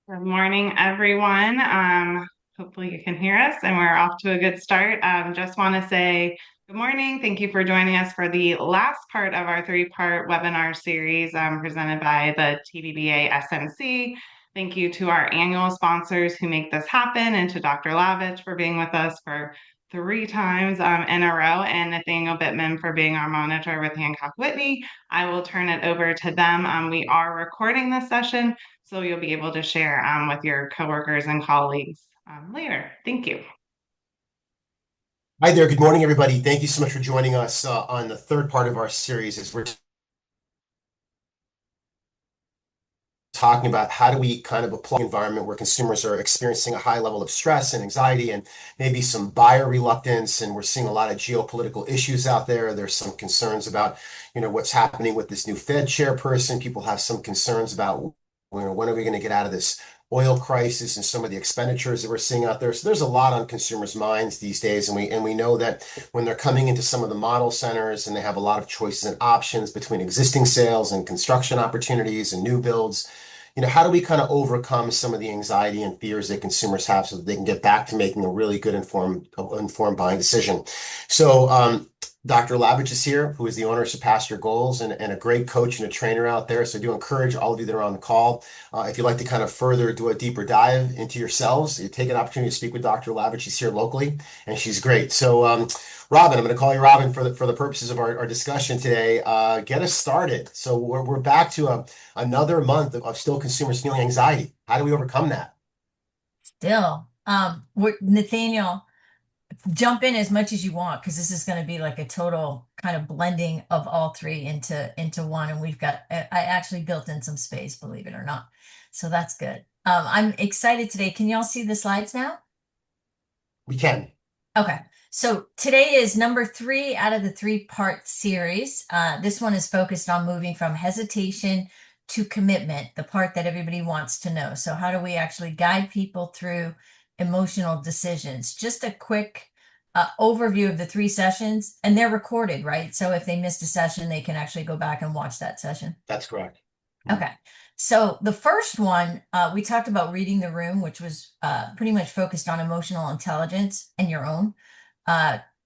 Good morning, everyone. Hopefully you can hear us and we're off to a good start. Just want to say good morning. Thank you for joining us for the last part of our three-part webinar series presented by the TBBA SMC. Thank you to our annual sponsors who make this happen and to Dr. Lavich for being with us for three times in a row, and Nathaniel Bittman for being our monitor with Hancock Whitney. I will turn it over to them. We are recording this session, so you'll be able to share with your coworkers and colleagues later. Thank you. Hi there. Good morning, everybody. Thank you so much for joining us on the third part of our series as we're talking about how do we kind of apply an environment where consumers are experiencing a high level of stress and anxiety and maybe some buyer reluctance. And we're seeing a lot of geopolitical issues out there. There's some concerns about, what's happening with this new Fed chairperson. People have some concerns about, when are we going to get out of this oil crisis and some of the expenditures that we're seeing out there. So there's a lot on consumers' minds these days. And we know that when they're coming into some of the model centers and they have a lot of choices and options between existing sales and construction opportunities and new builds, how do we kind of overcome some of the anxiety and fears that consumers have so that they can get back to making a really good informed buying decision? So Dr. Lavich is here, who is the owner of Surpass Your Goals and a great coach and a trainer out there. So I do encourage all of you that are on the call, if you'd like to kind of further do a deeper dive into yourselves, you take an opportunity to speak with Dr. Lavich. She's here locally and she's great. So Robin, I'm going to call you Robin for the purposes of our discussion today. Get us started. So we're back to another month of still consumers feeling anxiety. How do we overcome that? Still, Nathaniel, jump in as much as you want because this is going to be like a total kind of blending of all three into one. And I actually built in some space, believe it or not. So that's good. I'm excited today. Can y'all see the slides now? We can. Okay. So today is number 3 out of the 3-part series. This one is focused on moving from hesitation to commitment, the part that everybody wants to know. So how do we actually guide people through emotional decisions? Just a quick overview of the 3 sessions, and they're recorded, right? So if they missed a session, they can actually go back and watch that session. That's correct. Okay. So the first one, we talked about reading the room, which was pretty much focused on emotional intelligence and your own.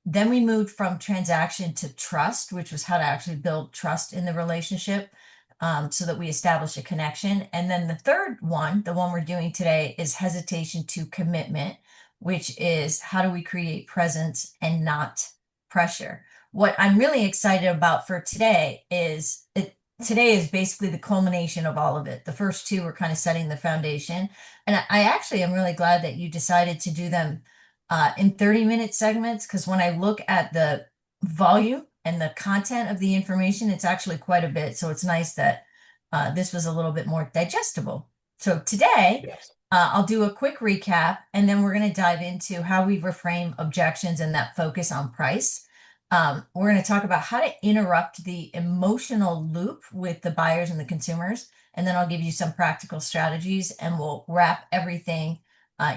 Then we moved from transaction to trust, which was how to actually build trust in the relationship, so that we establish a connection. And then the third one, the one we're doing today, is hesitation to commitment, which is how do we create presence and not pressure. What I'm really excited about for today is today is basically the culmination of all of it. The first 2 were kind of setting the foundation. And I actually am really glad that you decided to do them in 30-minute segments, because when I look at the volume and the content of the information, it's actually quite a bit. So it's nice that this was a little bit more digestible. So today, Yes. I'll do a quick recap, and then we're going to dive into how we reframe objections and that focus on price. We're going to talk about how to interrupt the emotional loop with the buyers and the consumers. And then I'll give you some practical strategies, and we'll wrap everything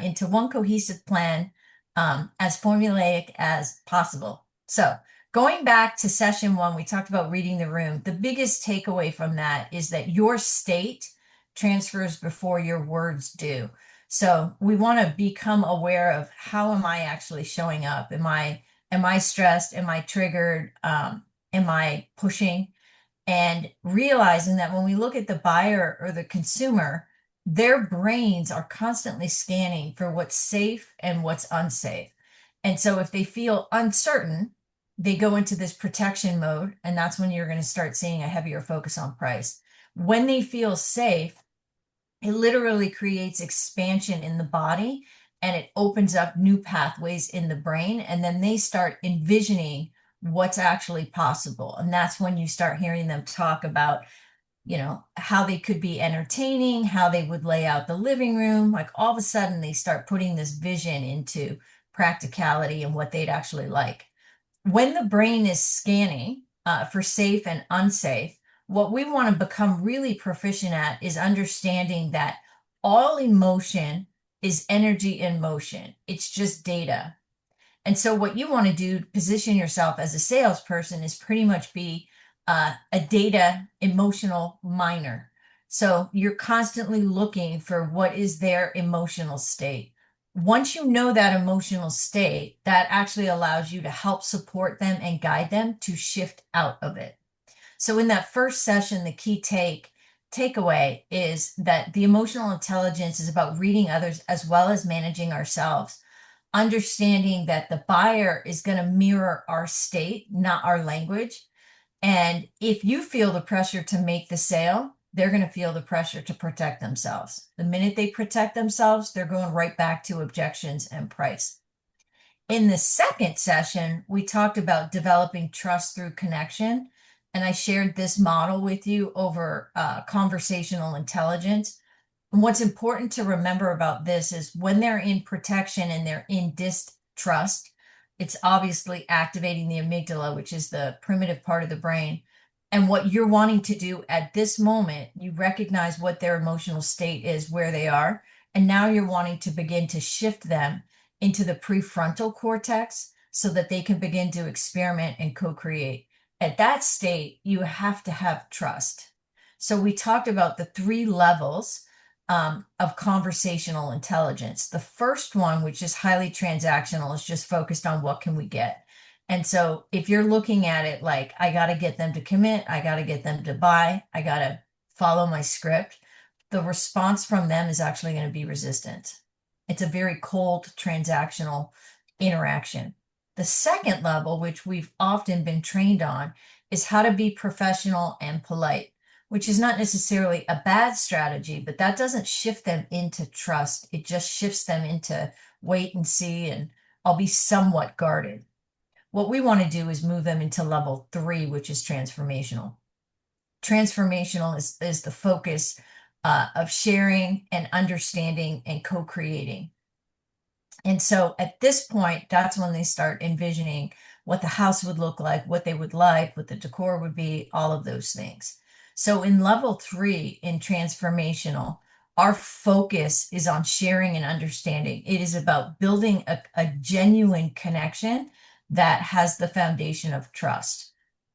into one cohesive plan, as formulaic as possible. So going back to session 1, we talked about reading the room. The biggest takeaway from that is that your state transfers before your words do. So we want to become aware of, how am I actually showing up? Am I stressed? Am I triggered? Am I pushing? And realizing that when we look at the buyer or the consumer, their brains are constantly scanning for what's safe and what's unsafe. And so if they feel uncertain, they go into this protection mode, and that's when you're going to start seeing a heavier focus on price. When they feel safe, it literally creates expansion in the body, and it opens up new pathways in the brain, and then they start envisioning what's actually possible. And that's when you start hearing them talk about, how they could be entertaining, how they would lay out the living room. Like all of a sudden they start putting this vision into practicality and what they'd actually like. When the brain is scanning for safe and unsafe, what we want to become really proficient at is understanding that all emotion is energy in motion. It's just data. And so what you want to do to position yourself as a salesperson is pretty much be a data emotional miner. So you're constantly looking for what is their emotional state. Once you know that emotional state, that actually allows you to help support them and guide them to shift out of it. So in that first session, the key takeaway is that the emotional intelligence is about reading others as well as managing ourselves, understanding that the buyer is going to mirror our state, not our language. And if you feel the pressure to make the sale, they're going to feel the pressure to protect themselves. The minute they protect themselves, they're going right back to objections and price. In the second session, we talked about developing trust through connection. And I shared this model with you over conversational intelligence. And what's important to remember about this is when they're in protection and they're in distrust, it's obviously activating the amygdala, which is the primitive part of the brain. And what you're wanting to do at this moment, you recognize what their emotional state is, where they are. And now you're wanting to begin to shift them into the prefrontal cortex so that they can begin to experiment and co-create. At that state, you have to have trust. So we talked about the 3 levels of conversational intelligence. The first one, which is highly transactional, is just focused on what can we get. And so if you're looking at it like, I got to get them to commit, I got to get them to buy, I got to follow my script, the response from them is actually going to be resistant. It's a very cold transactional interaction. The second level, which we've often been trained on, is how to be professional and polite, which is not necessarily a bad strategy, but that doesn't shift them into trust. It just shifts them into wait and see, and I'll be somewhat guarded. What we want to do is move them into level 3, which is transformational. Transformational is the focus of sharing and understanding and co-creating. And so at this point, that's when they start envisioning what the house would look like, what they would like, what the decor would be, all of those things. So in level 3, in transformational, our focus is on sharing and understanding. It is about building a genuine connection that has the foundation of trust.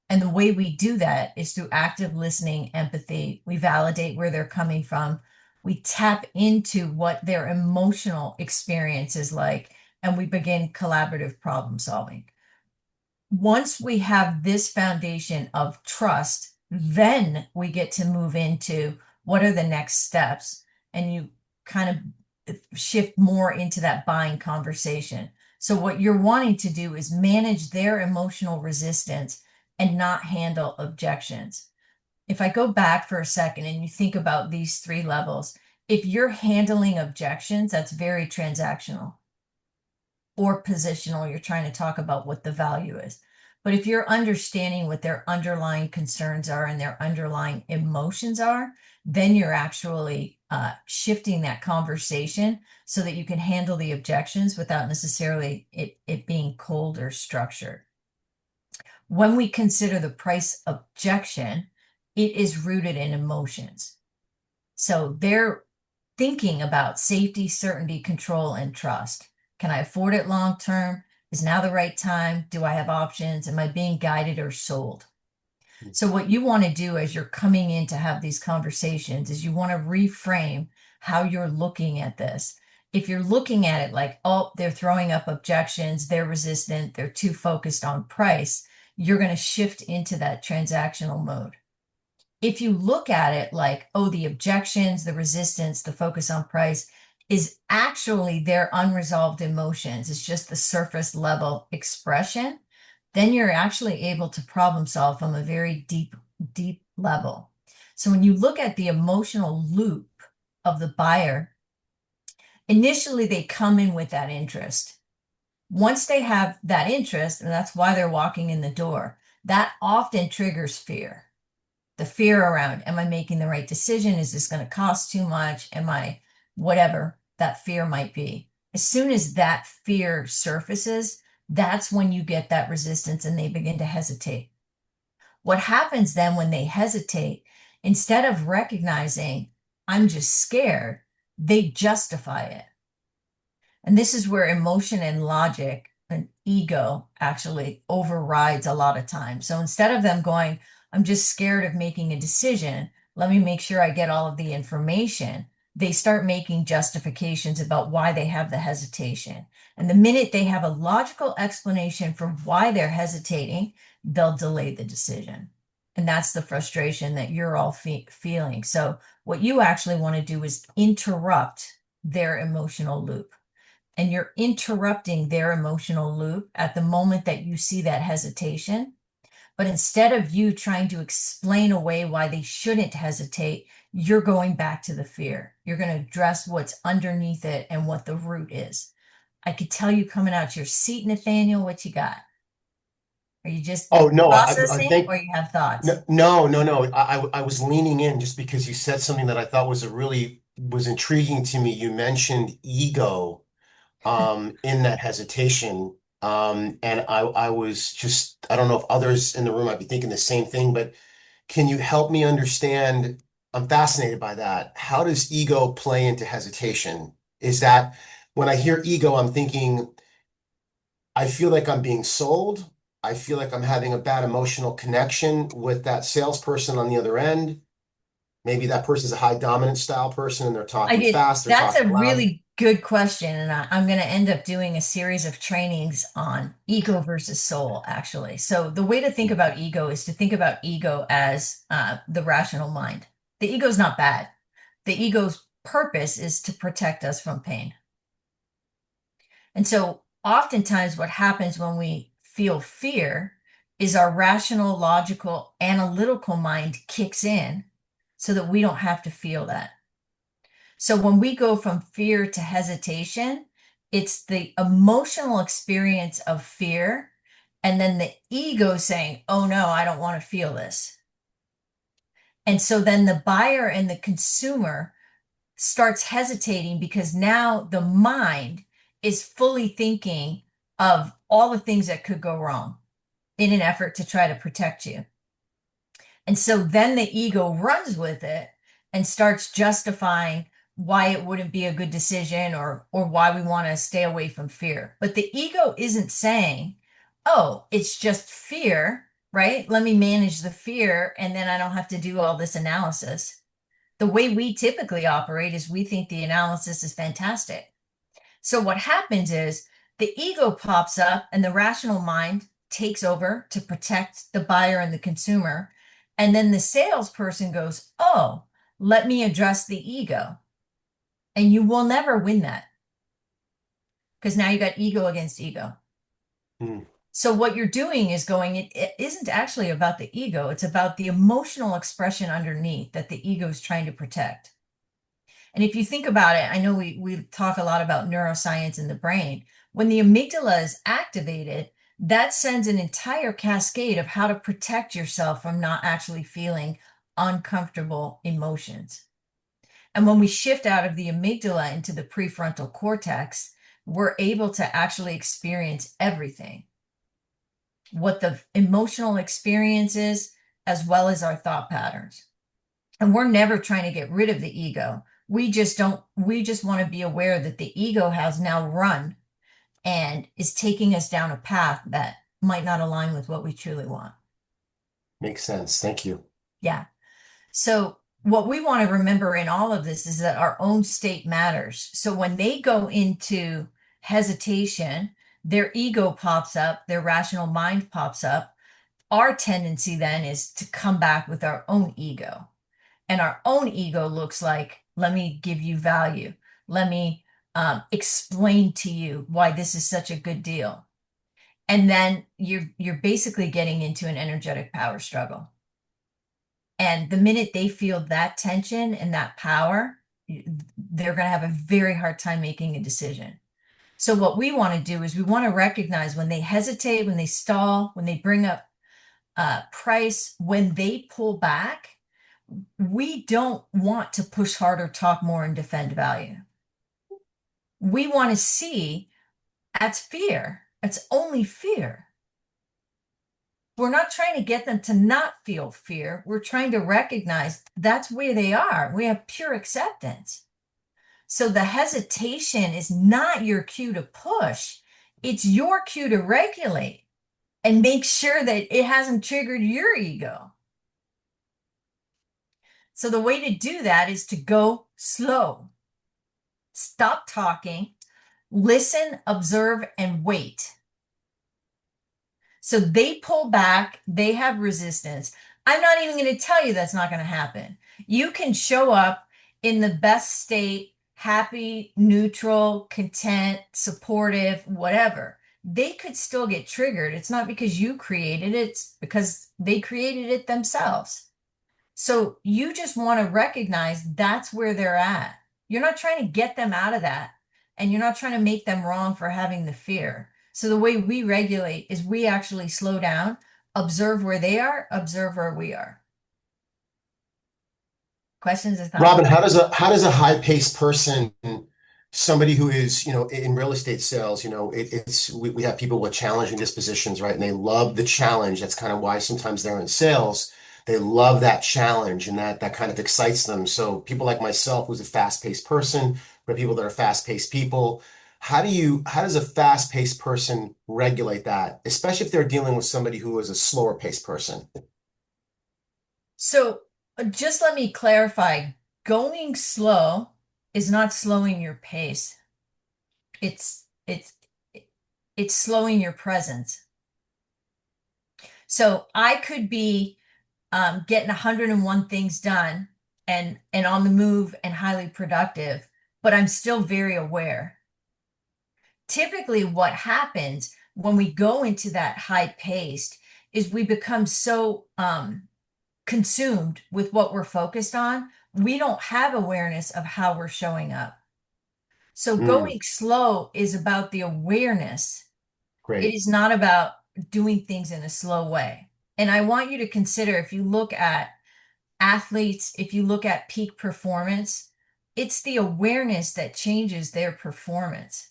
And the way we do that is through active listening, empathy. We validate where they're coming from. We tap into what their emotional experience is like, and we begin collaborative problem solving. Once we have this foundation of trust, then we get to move into what are the next steps. And you kind of shift more into that buying conversation. So what you're wanting to do is manage their emotional resistance and not handle objections. If I go back for a second and you think about these 3 levels, if you're handling objections, that's very transactional or positional. You're trying to talk about what the value is. But if you're understanding what their underlying concerns are and their underlying emotions are, then you're actually shifting that conversation so that you can handle the objections without necessarily it being cold or structured. When we consider the price objection, it is rooted in emotions. So they're thinking about safety, certainty, control, and trust. Can I afford it long term? Is now the right time? Do I have options? Am I being guided or sold? So what you want to do as you're coming in to have these conversations is you want to reframe how you're looking at this. If you're looking at it like, oh, they're throwing up objections, they're resistant, they're too focused on price, you're going to shift into that transactional mode. If you look at it like, oh, the objections, the resistance, the focus on price is actually their unresolved emotions, it's just the surface level expression, then you're actually able to problem solve from a very deep level. So when you look at the emotional loop of the buyer, initially they come in with that interest. Once they have that interest, and that's why they're walking in the door, that often triggers fear. The fear around, am I making the right decision? Is this going to cost too much? Am I, whatever that fear might be. As soon as that fear surfaces, that's when you get that resistance and they begin to hesitate. What happens then when they hesitate, instead of recognizing, I'm just scared, they justify it. And this is where emotion and logic and ego actually overrides a lot of times. So instead of them going, I'm just scared of making a decision, let me make sure I get all of the information, they start making justifications about why they have the hesitation. And the minute they have a logical explanation for why they're hesitating, they'll delay the decision. And that's the frustration that you're all feeling. So what you actually want to do is interrupt their emotional loop. And you're interrupting their emotional loop at the moment that you see that hesitation. But instead of you trying to explain away why they shouldn't hesitate, you're going back to the fear. You're going to address what's underneath it and what the root is. I could tell you coming out your seat, Nathaniel, what you got? Are you just Oh, no, I processing or think, you have thoughts? no. I was leaning in just because you said something that I thought was intriguing to me. You mentioned ego in that hesitation. And I was just, I don't know if others in the room might be thinking the same thing, but can you help me understand? I'm fascinated by that. How does ego play into hesitation? Is that when I hear ego, I'm thinking, I feel like I'm being sold. I feel like I'm having a bad emotional connection with that salesperson on the other end. Maybe that person's a high dominant style person and they're I talking did. fast, they're That's talking a loud. really good question. And I'm going to end up doing a series of trainings on ego versus soul, actually. So, the way to think about ego is to think about ego as the rational mind. The ego is not bad. The ego's purpose is to protect us from pain. And so, oftentimes, what happens when we feel fear is our rational, logical, analytical mind kicks in so that we don't have to feel that. So when we go from fear to hesitation, it's the emotional experience of fear and then the ego saying, oh no, I don't want to feel this. And so then the buyer and the consumer starts hesitating because now the mind is fully thinking of all the things that could go wrong in an effort to try to protect you. And so then the ego runs with it and starts justifying why it wouldn't be a good decision or why we want to stay away from fear. But the ego isn't saying, "Oh, it's just fear, right? Let me manage the fear and then I don't have to do all this analysis." The way we typically operate is we think the analysis is fantastic. So what happens is the ego pops up and the rational mind takes over to protect the buyer and the consumer. And then the salesperson goes, oh, let me address the ego. And you will never win that because now you got ego against ego. Hmm. So what you're doing is going, it isn't actually about the ego. It's about the emotional expression underneath that the ego is trying to protect. And if you think about it, I know we talk a lot about neuroscience in the brain. When the amygdala is activated, that sends an entire cascade of how to protect yourself from not actually feeling uncomfortable emotions. And when we shift out of the amygdala into the prefrontal cortex, we're able to actually experience everything, what the emotional experience is, as well as our thought patterns. And we're never trying to get rid of the ego. We just want to be aware that the ego has now run and is taking us down a path that might not align with what we truly want. Makes sense. Thank you. Yeah. So what we want to remember in all of this is that our own state matters. So when they go into hesitation, their ego pops up, their rational mind pops up. Our tendency then is to come back with our own ego. And our own ego looks like, let me give you value. Let me explain to you why this is such a good deal. And then you're basically getting into an energetic power struggle. And the minute they feel that tension and that power, they're going to have a very hard time making a decision. So what we want to do is we want to recognize when they hesitate, when they stall, when they bring up price, when they pull back, we don't want to push harder, talk more, and defend value. We want to see that's fear. It's only fear. We're not trying to get them to not feel fear. We're trying to recognize that's where they are. We have pure acceptance. So the hesitation is not your cue to push, it's your cue to regulate and make sure that it hasn't triggered your ego. So the way to do that is to go slow. Stop talking, listen, observe, and wait. So they pull back, they have resistance. I'm not even going to tell you that's not going to happen. You can show up in the best state, happy, neutral, content, supportive, whatever. They could still get triggered. It's not because you created it, it's because they created it themselves. So you just want to recognize that's where they're at. You're not trying to get them out of that, and you're not trying to make them wrong for having the fear. So the way we regulate is we actually slow down, observe where they are, observe where we are. Questions or thoughts? Robin, how does a high-paced person, somebody who is, in real estate sales, we have people with challenging dispositions, right? And they love the challenge. That's kind of why sometimes they're in sales. They love that challenge, and that kind of excites them. So people like myself, who's a fast-paced person, or people that are fast-paced people, how does a fast-paced person regulate that, especially if they're dealing with somebody who is a slower-paced person? So just let me clarify, going slow is not slowing your pace. It's slowing your presence. So I could be getting 101 things done and on the move and highly productive, but I'm still very aware. Typically, what happens when we go into that high paced is we become so consumed with what we're focused on, we don't have awareness of how we're showing up. So Mm, going slow is about the awareness. It great. is not about doing things in a slow way. And I want you to consider, if you look at athletes, if you look at peak performance, it's the awareness that changes their performance.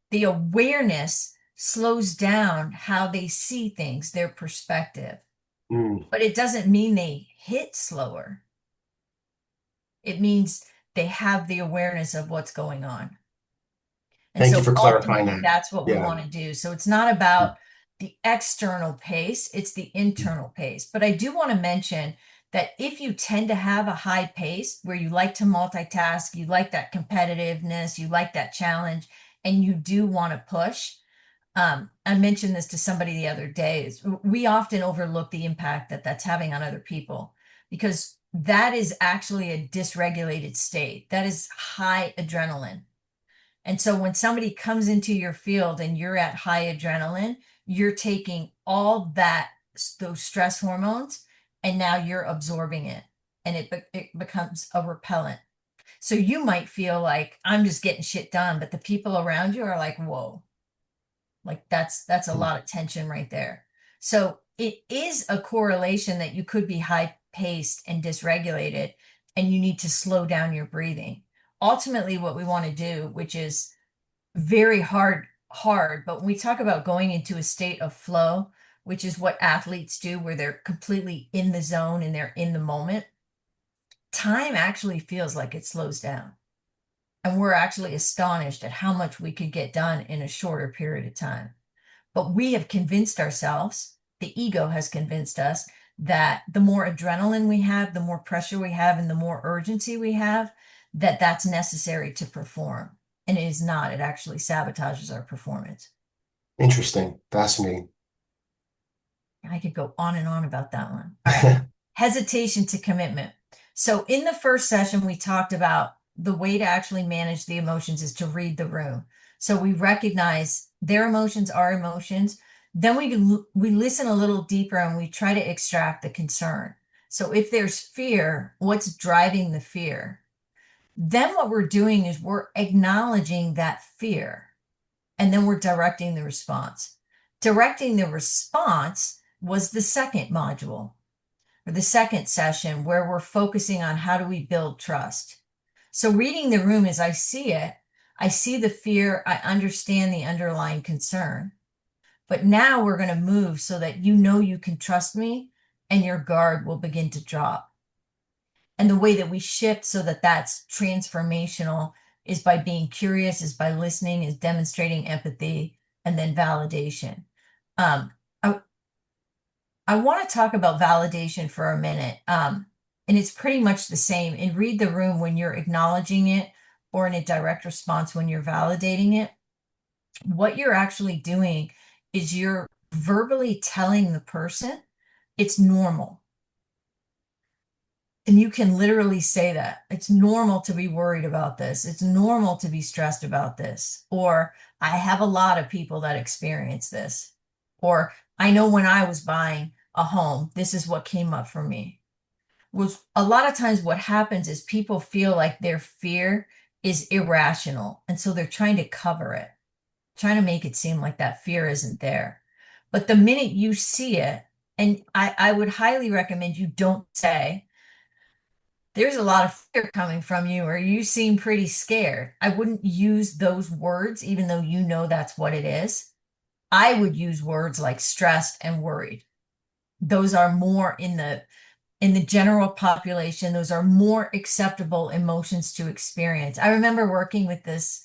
The awareness slows down how they see things, their perspective. Mm. But it doesn't mean they hit slower. It means they have the awareness of what's going on. And Thank you so for clarifying ultimately, that. that's what we Yeah. want to do. So it's not about the external pace, it's the internal pace. But I do want to mention that if you tend to have a high pace where you like to multitask, you like that competitiveness, you like that challenge, and you do want to push, I mentioned this to somebody the other day, is we often overlook the impact that that's having on other people because that is actually a dysregulated state. That is high adrenaline. And so when somebody comes into your field and you're at high adrenaline, you're taking all that, those stress hormones, and now you're absorbing it and it becomes a repellent. So you might feel like I'm just getting shit done, but the people around you are like, whoa, like that's a Mm. lot of tension right there. So it is a correlation that you could be high paced and dysregulated, and you need to slow down your breathing. Ultimately, what we want to do, which is very hard, but when we talk about going into a state of flow, which is what athletes do, where they're completely in the zone and they're in the moment, time actually feels like it slows down. And we're actually astonished at how much we could get done in a shorter period of time. But we have convinced ourselves, the ego has convinced us that the more adrenaline we have, the more pressure we have, and the more urgency we have, that that's necessary to perform. And it is not. It actually sabotages our performance. Interesting. Fascinating. I could go on and on about that one. All right. Hesitation to commitment. So in the first session, we talked about the way to actually manage the emotions is to read the room. So we recognize their emotions, our emotions. Then we listen a little deeper and we try to extract the concern. So if there's fear, what's driving the fear? Then what we're doing is we're acknowledging that fear and then we're directing the response. Directing the response was the second module or the second session where we're focusing on how do we build trust. So reading the room as I see it, I see the fear, I understand the underlying concern. But now we're going to move so that you know you can trust me and your guard will begin to drop. And the way that we shift so that that's transformational is by being curious, is by listening, is demonstrating empathy, and then validation. Um, I, I want to talk about validation for a minute. And it's pretty much the same in read the room when you're acknowledging it or in a direct response when you're validating it. What you're actually doing is you're verbally telling the person it's normal. And you can literally say that it's normal to be worried about this. It's normal to be stressed about this. Or I have a lot of people that experience this. Or I know when I was buying a home, this is what came up for me. Was a lot of times what happens is people feel like their fear is irrational. And so they're trying to cover it, trying to make it seem like that fear isn't there. But the minute you see it, and I would highly recommend you don't say, there's a lot of fear coming from you, or you seem pretty scared. I wouldn't use those words, even though you know that's what it is. I would use words like stressed and worried. Those are more in the general population, those are more acceptable emotions to experience. I remember working with this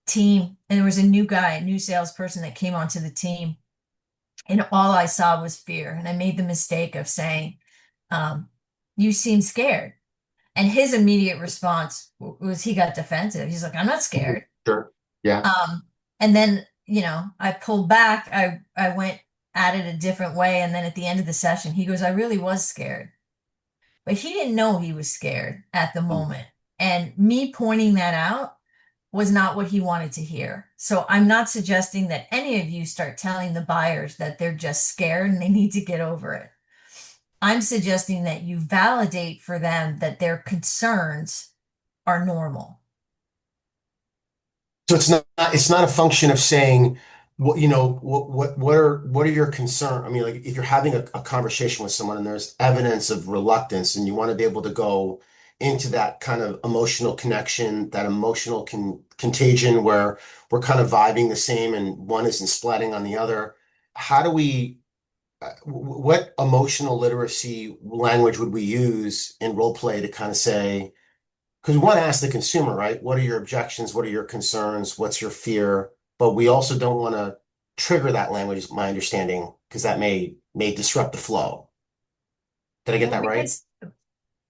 team, and there was a new guy, a new salesperson that came onto the team, and all I saw was fear. And I made the mistake of saying, you seem scared. And his immediate response was he got defensive. He's like, I'm not Mhm. scared. Sure. Yeah. And then, I pulled back. I went at it a different way. And then at the end of the session, he goes, I really was scared. But he didn't know he was scared at the Mhm. moment. And me pointing that out was not what he wanted to hear. So I'm not suggesting that any of you start telling the buyers that they're just scared and they need to get over it. I'm suggesting that you validate for them that their concerns are normal. So it's not a function of saying what are your concerns? I mean, like if you're having a conversation with someone and there's evidence of reluctance and you want to be able to go into that kind of emotional connection, that emotional contagion where we're kind of vibing the same and one isn't splatting on the other. How do we what emotional literacy language would we use in role play to kind of say, because we want to ask the consumer, right? What are your objections? What are your concerns? What's your fear? But we also don't want to trigger that language, is my understanding, because that may disrupt the flow. Did I get Well, that right? because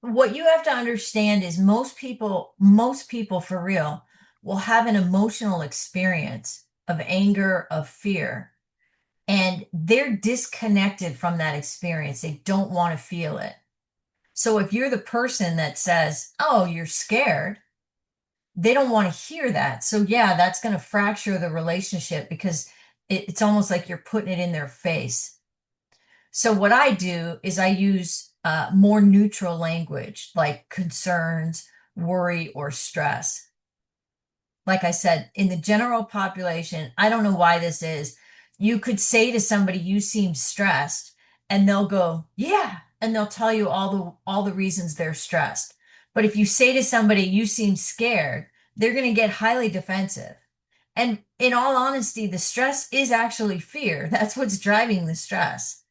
what you have to understand is most people for real will have an emotional experience of anger, of fear, and they're disconnected from that experience. They don't want to feel it. So if you're the person that says, "Oh, you're scared," they don't want to hear that. So yeah, that's going to fracture the relationship because it's almost like you're putting it in their face. So what I do is I use more neutral language like concerns, worry, or stress. Like I said, in the general population, I don't know why this is. You could say to somebody, "You seem stressed," and they'll go, "Yeah," and they'll tell you all the reasons they're stressed. But if you say to somebody, "You seem scared," they're going to get highly defensive. And in all honesty, the stress is actually fear. That's what's driving the stress.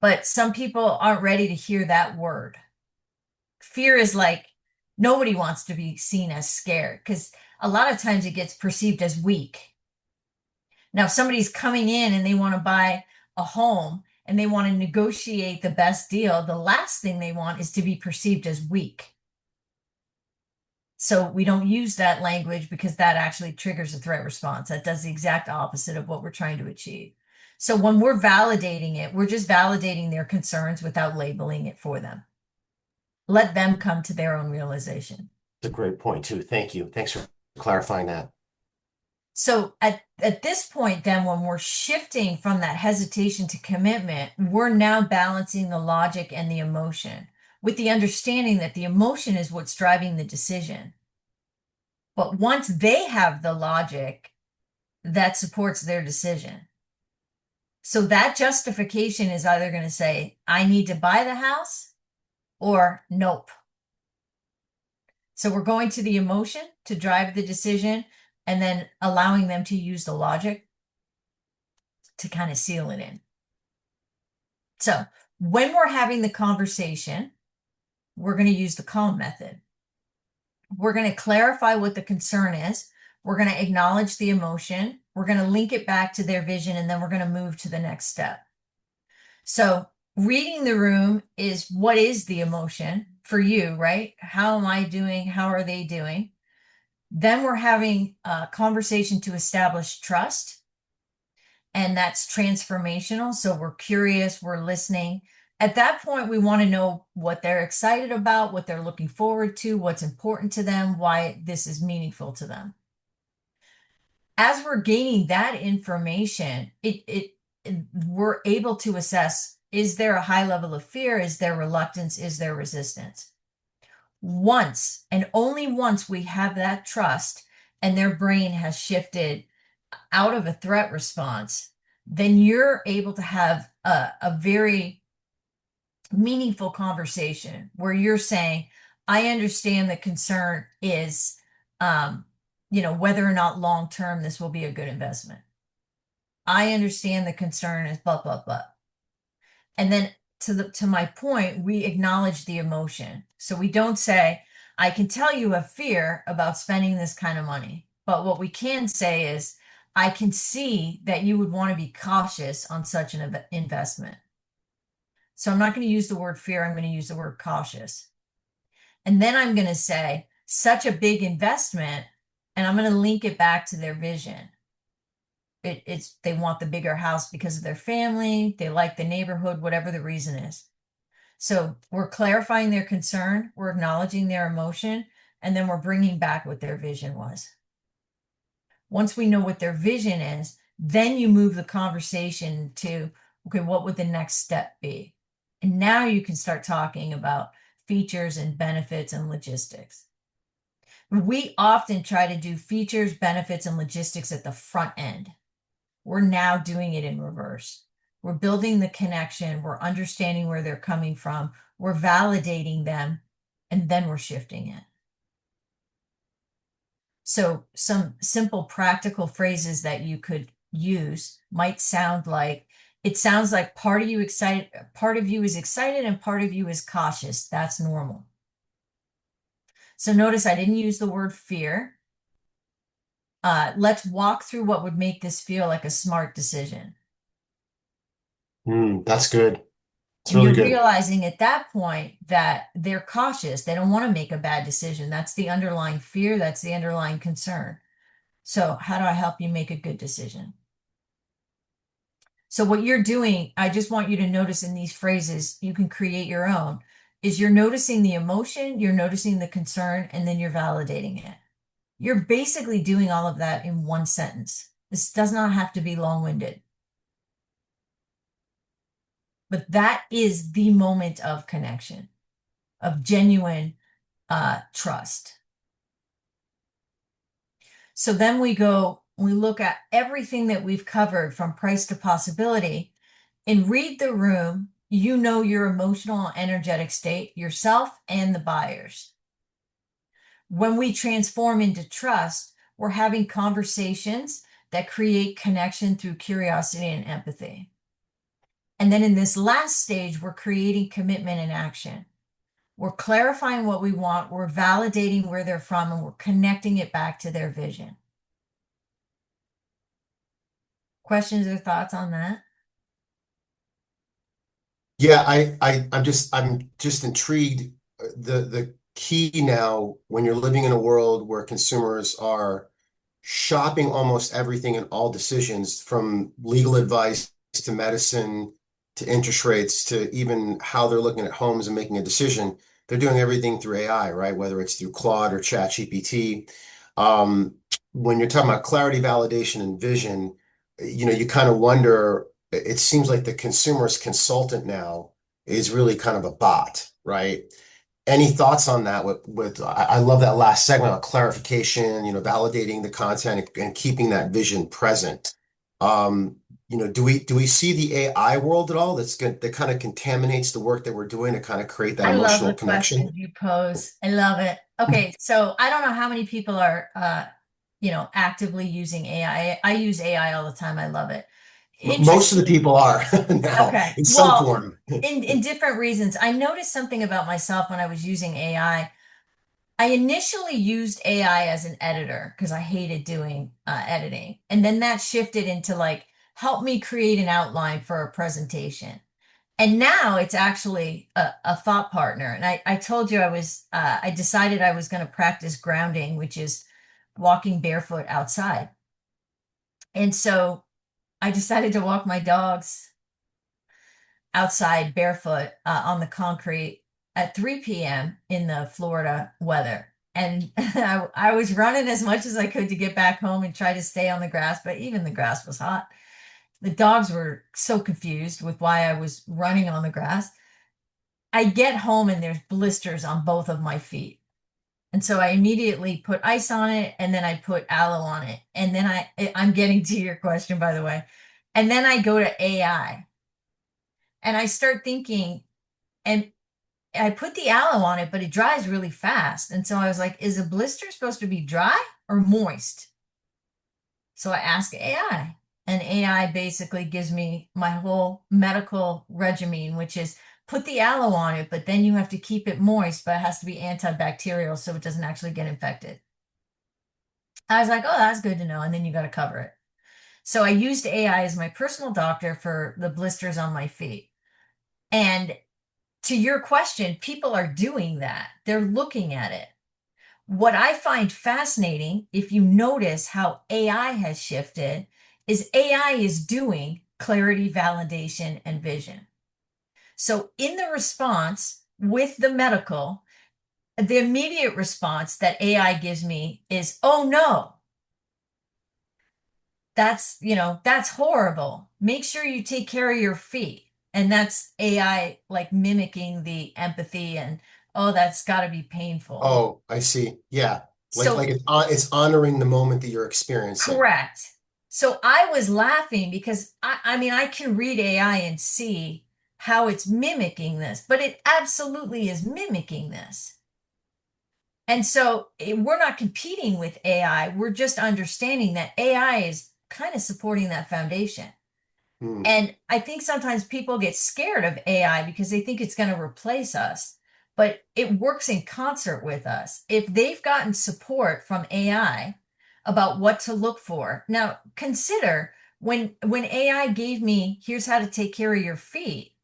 But some people aren't ready to hear that word. Fear is like nobody wants to be seen as scared because a lot of times it gets perceived as weak. Now, if somebody's coming in and they want to buy a home and they want to negotiate the best deal, the last thing they want is to be perceived as weak. So we don't use that language because that actually triggers a threat response. That does the exact opposite of what we're trying to achieve. So when we're validating it, we're just validating their concerns without labeling it for them. Let them come to their own realization. It's a great point too. Thank you. Thanks for clarifying that. So at this point, then, when we're shifting from that hesitation to commitment, we're now balancing the logic and the emotion with the understanding that the emotion is what's driving the decision. But once they have the logic, that supports their decision. So that justification is either going to say, I need to buy the house, or nope. So we're going to the emotion to drive the decision and then allowing them to use the logic to kind of seal it in. So when we're having the conversation, we're going to use the calm method. We're going to clarify what the concern is. We're going to acknowledge the emotion. We're going to link it back to their vision, and then we're going to move to the next step. So reading the room is what is the emotion? for you, right? How am I doing? How are they doing? Then we're having a conversation to establish trust, and that's transformational. So we're curious, we're listening. At that point, we want to know what they're excited about, what they're looking forward to, what's important to them, why this is meaningful to them. As we're gaining that information, we're able to assess, is there a high level of fear? Is there reluctance? Is there resistance? Once and only once we have that trust and their brain has shifted out of a threat response, then you're able to have a very meaningful conversation where you're saying, I understand the concern is, whether or not long term this will be a good investment. I understand the concern is blah, blah, blah. And then to my point, we acknowledge the emotion. So we don't say, I can tell you have fear about spending this kind of money. But what we can say is, I can see that you would want to be cautious on such an investment. So I'm not going to use the word fear, I'm going to use the word cautious. And then I'm going to say, such a big investment, and I'm going to link it back to their vision. It's they want the bigger house because of their family, they like the neighborhood, whatever the reason is. So we're clarifying their concern, we're acknowledging their emotion, and then we're bringing back what their vision was. Once we know what their vision is, then you move the conversation to, okay, what would the next step be? And now you can start talking about features and benefits and logistics. We often try to do features, benefits, and logistics at the front end. We're now doing it in reverse. We're building the connection, we're understanding where they're coming from, we're validating them, and then we're shifting it. So some simple practical phrases that you could use might sound like, it sounds like part of you is excited and part of you is cautious. That's normal. So notice I didn't use the word fear. Let's walk through what would make this feel like a smart decision. That's good. It's And really you're good. realizing at that point that they're cautious. They don't want to make a bad decision. That's the underlying fear. That's the underlying concern. So how do I help you make a good decision? So what you're doing, I just want you to notice in these phrases, you can create your own, is you're noticing the emotion, you're noticing the concern, and then you're validating it. You're basically doing all of that in one sentence. This does not have to be long-winded. But that is the moment of connection, of genuine trust. So then we look at everything that we've covered from price to possibility and read the room. You know your emotional and energetic state, yourself and the buyers. When we transform into trust, we're having conversations that create connection through curiosity and empathy. And then in this last stage, we're creating commitment and action. We're clarifying what we want, we're validating where they're from, and we're connecting it back to their vision. Questions or thoughts on that? Yeah, I'm just intrigued. The key now, when you're living in a world where consumers are shopping almost everything and all decisions, from legal advice to medicine to interest rates to even how they're looking at homes and making a decision, they're doing everything through AI, right? Whether it's through Claude or ChatGPT. Um, when you're talking about clarity, validation, and vision, you kind of wonder, it seems like the consumer's consultant now is really kind of a bot, right? Any thoughts on that? I love that last segment about clarification, validating the content and keeping that vision present. Do we see the AI world at all that kind of contaminates the work that we're doing to kind of create that I love the emotional questions connection? you pose. I love it. Okay, so I don't know how many people are actively using AI. I use AI all the time. I love it. Most of the Interesting. people are now Okay. in some Well, form. in different reasons. I noticed something about myself when I was using AI. I initially used AI as an editor because I hated doing editing. And then that shifted into like, help me create an outline for a presentation. And now it's actually a thought partner. And I told you I decided I was going to practice grounding, which is walking barefoot outside. And so I decided to walk my dogs outside barefoot on the concrete at 3 p.m. in the Florida weather. And I was running as much as I could to get back home and try to stay on the grass, but even the grass was hot. The dogs were so confused with why I was running on the grass. I get home and there's blisters on both of my feet. And so I immediately put ice on it and then I put aloe on it. And then I'm getting to your question, by the way. And then I go to AI and I start thinking, and I put the aloe on it, but it dries really fast. And so I was like, is a blister supposed to be dry or moist? So I ask AI, and AI basically gives me my whole medical regimen, which is put the aloe on it, but then you have to keep it moist, but it has to be antibacterial so it doesn't actually get infected. I was like, oh, that's good to know. And then you got to cover it. So I used AI as my personal doctor for the blisters on my feet. And to your question, people are doing that. They're looking at it. What I find fascinating, if you notice how AI has shifted, is AI is doing clarity, validation, and vision. So in the response with the medical, the immediate response that AI gives me is, oh no, that's horrible. Make sure you take care of your feet. And that's AI like mimicking the empathy and, oh, that's got to be painful. Oh, I see. Yeah. Like So it's honoring the moment that you're experiencing. correct. So I was laughing because I mean, I can read AI and see how it's mimicking this, but it absolutely is mimicking this. And so we're not competing with AI. We're just understanding that AI is kind of supporting that foundation. Hmm. And I think sometimes people get scared of AI because they think it's going to replace us, but it works in concert with us. If they've gotten support from AI about what to look for. Now, consider when AI gave me, here's how to take care of your feet,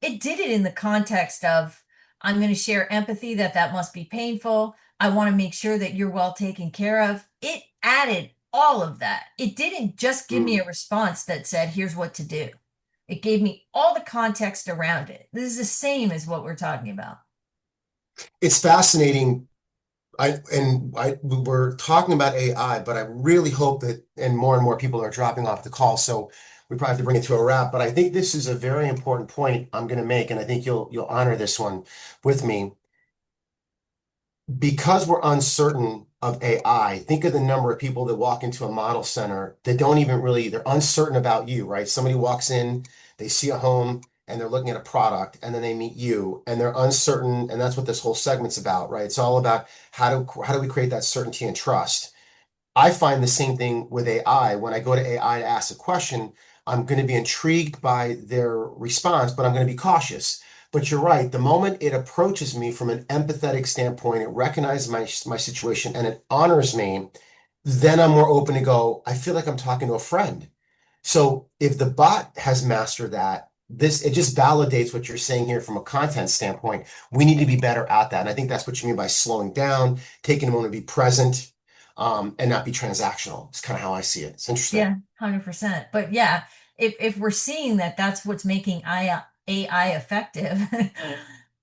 it did it in the context of, I'm going to share empathy that must be painful. I want to make sure that you're well taken care of. It added all of that. It didn't just give me Hmm. a response that said, here's what to do. It gave me all the context around it. This is the same as what we're talking about. It's fascinating. We're talking about AI, but I really hope that and more people are dropping off the call, so we probably have to bring it to a wrap. But I think this is a very important point I'm going to make, and I think you'll honor this one with me. Because we're uncertain of AI, think of the number of people that walk into a model center that don't even really, they're uncertain about you, right? Somebody walks in, they see a home and they're looking at a product and then they meet you and they're uncertain. And that's what this whole segment's about, right? It's all about how do we create that certainty and trust. I find the same thing with AI. When I go to AI to ask a question, I'm going to be intrigued by their response, but I'm going to be cautious. But you're right. The moment it approaches me from an empathetic standpoint, it recognizes my situation and it honors me, then I'm more open to go, I feel like I'm talking to a friend. So if the bot has mastered that, this it just validates what you're saying here from a content standpoint. We need to be better at that. And I think that's what you mean by slowing down, taking a moment to be present, and not be transactional. It's kind of how I see it. It's interesting. Yeah, 100%. But yeah, if we're seeing that that's what's making AI effective,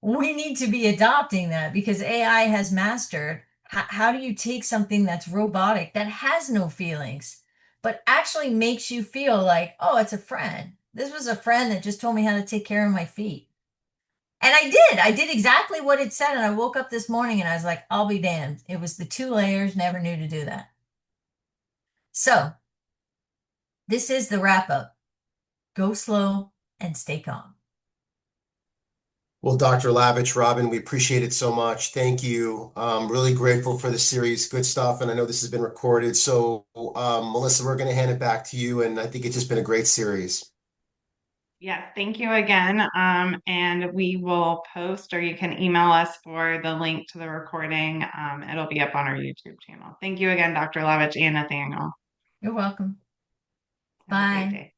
we need to be adopting that because AI has mastered how do you take something that's robotic that has no feelings, but actually makes you feel like, oh, it's a friend. This was a friend that just told me how to take care of my feet. And I did. I did exactly what it said. And I woke up this morning and I was like, I'll be damned. It was the 2 layers, never knew to do that. So this is the wrap up. Go slow and stay calm. Well, Dr. Lavich, Robin, we appreciate it so much. Thank you. Really grateful for the series. Good stuff. And I know this has been recorded. So, Melissa, we're going to hand it back to you. And I think it's just been a great series. Yes, thank you again. And we will post, or you can email us for the link to the recording. It'll be up on our YouTube channel. Thank you again, Dr. Lavich and Nathaniel. You're welcome. Have a great Bye. day.